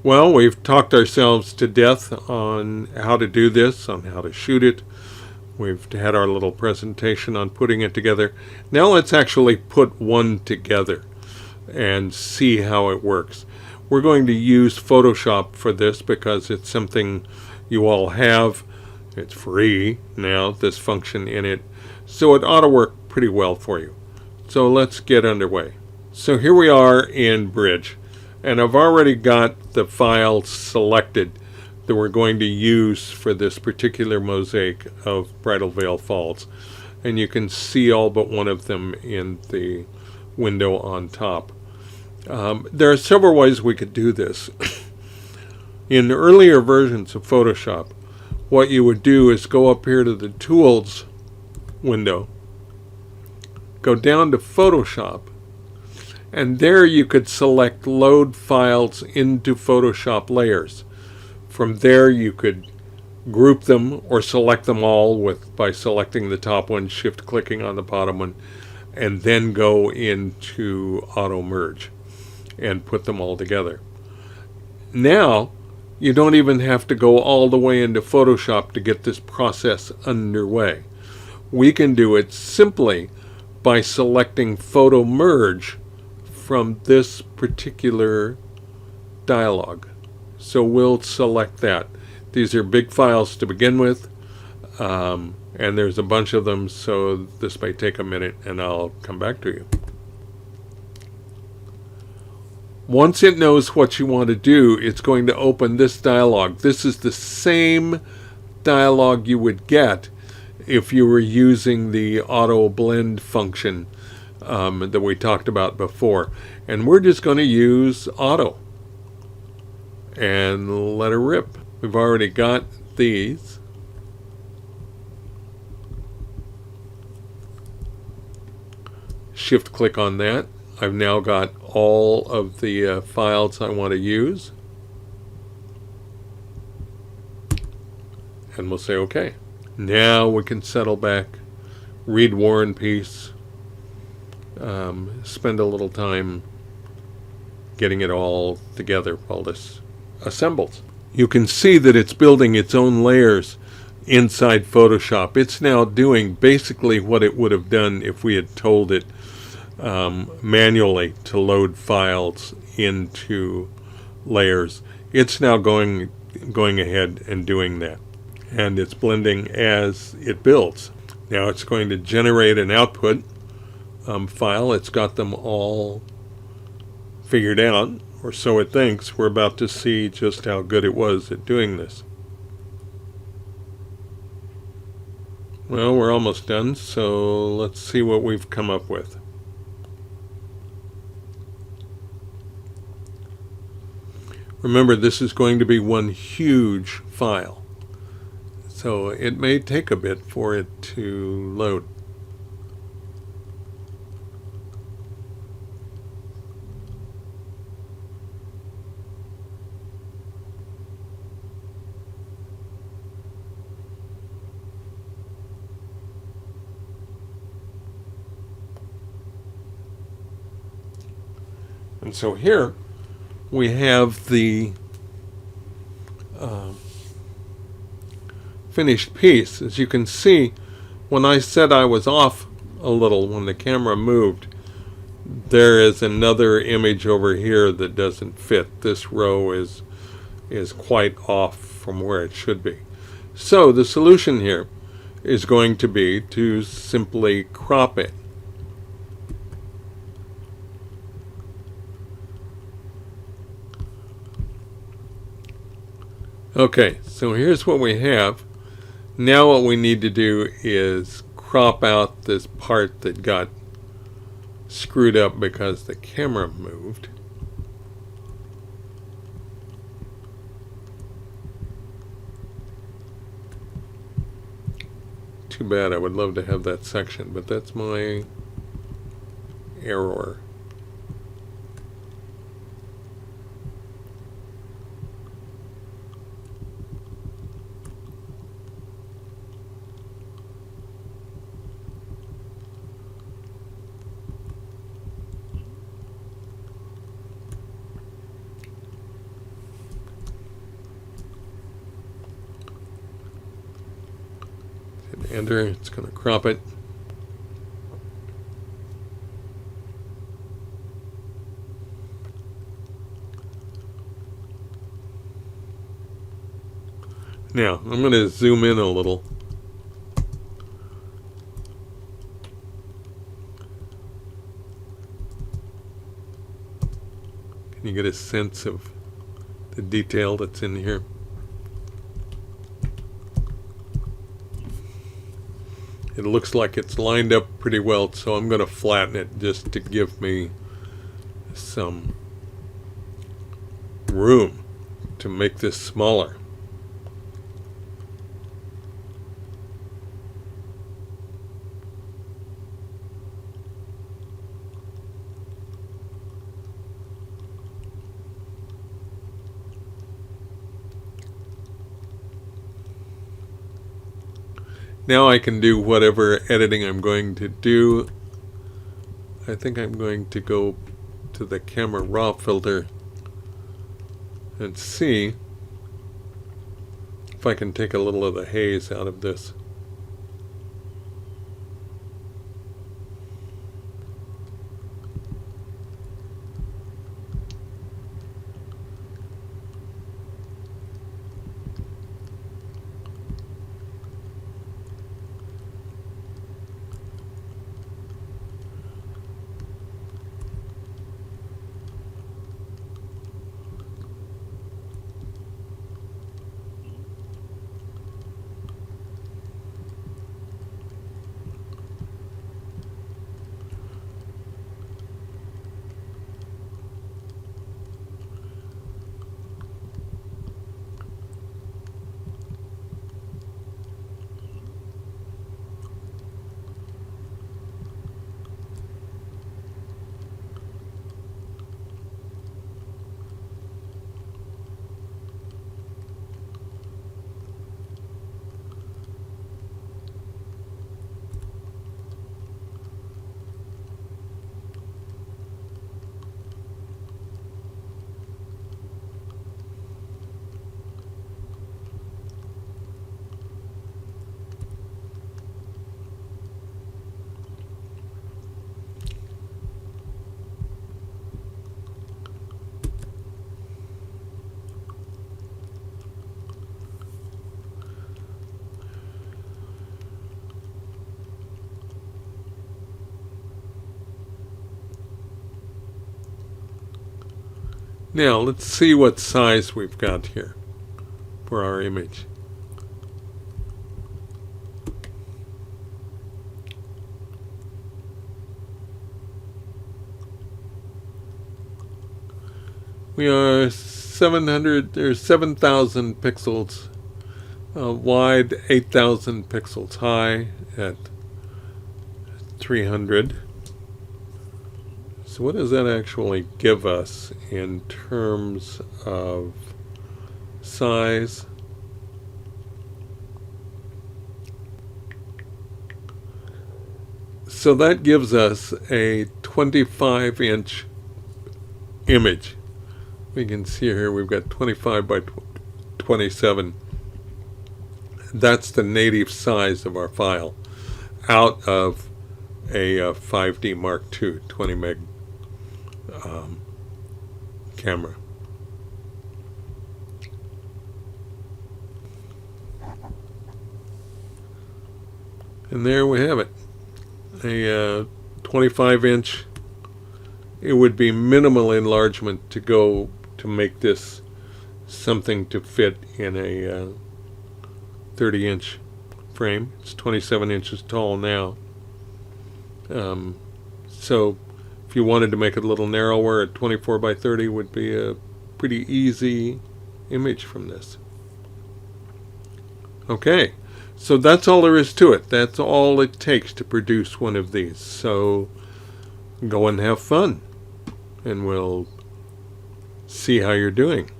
Well, we've talked ourselves to death on how to do this, on how to shoot it. We've had our little presentation on putting it together. Now let's actually put one together and see how it works. We're going to use Photoshop for this because it's something you all have. It's free now, this function in it. So it ought to work pretty well for you. So let's get underway. So here we are in Bridge. And I've already got the files selected that we're going to use for this particular mosaic of Bridal Veil Falls. And you can see all but one of them in the window on top. There are several ways we could do this. In earlier versions of Photoshop, what you would do is go up here to the Tools window, go down to Photoshop, and there you could select Load Files into Photoshop Layers. From there you could group them or select them all by selecting the top one, shift-clicking on the bottom one, and then go into Auto Merge and put them all together. Now, you don't even have to go all the way into Photoshop to get this process underway. We can do it simply by selecting Photo Merge from this particular dialog. So we'll select that. These are big files to begin with, and there's a bunch of them, so this may take a minute and I'll come back to you. Once it knows what you want to do, it's going to open this dialog. This is the same dialog you would get if you were using the auto blend function that we talked about before. And we're just going to use auto and let her rip. We've already got these. Shift click on that. I've now got all of the files I want to use. And we'll say OK. Now we can settle back, read War and Peace, spend a little time getting it all together while this assembles. You can see that it's building its own layers inside Photoshop. It's now doing basically what it would have done if we had told it manually to load files into layers. It's now going ahead and doing that. And it's blending as it builds. Now it's going to generate an output file. It's got them all figured out, or so it thinks. We're about to see just how good it was at doing this. Well, we're almost done, so let's see what we've come up with. Remember, this is going to be one huge file, so it may take a bit for it to load. And so here we have the finished piece. As you can see, when I said I was off a little when the camera moved, there is another image over here that doesn't fit. This row is quite off from where it should be. So the solution here is going to be to simply crop it. Okay, so here's what we have. Now what we need to do is crop out this part that got screwed up because the camera moved. Too bad, I would love to have that section, but that's my error. enter, it's going to crop it. Now, I'm going to zoom in a little. Can you get a sense of the detail that's in here? It looks like it's lined up pretty well, so I'm going to flatten it just to give me some room to make this smaller. Now I can do whatever editing I'm going to do. I think I'm going to go to the camera raw filter and see if I can take a little of the haze out of this. Now let's see what size we've got here for our image. We are 700 or 7,000 pixels wide, 8,000 pixels high at 300. So what does that actually give us in terms of size? So that gives us a 25-inch image. We can see here we've got 25 by 27. That's the native size of our file out of a 5D Mark II 20 meg camera. And there we have it. A 25-inch. It would be minimal enlargement to go to make this something to fit in a 30-inch frame. It's 27 inches tall now. So if you wanted to make it a little narrower at 24 by 30 would be a pretty easy image from this. Okay, so that's all there is to it. That's all it takes to produce one of these. So go and have fun, and we'll see how you're doing.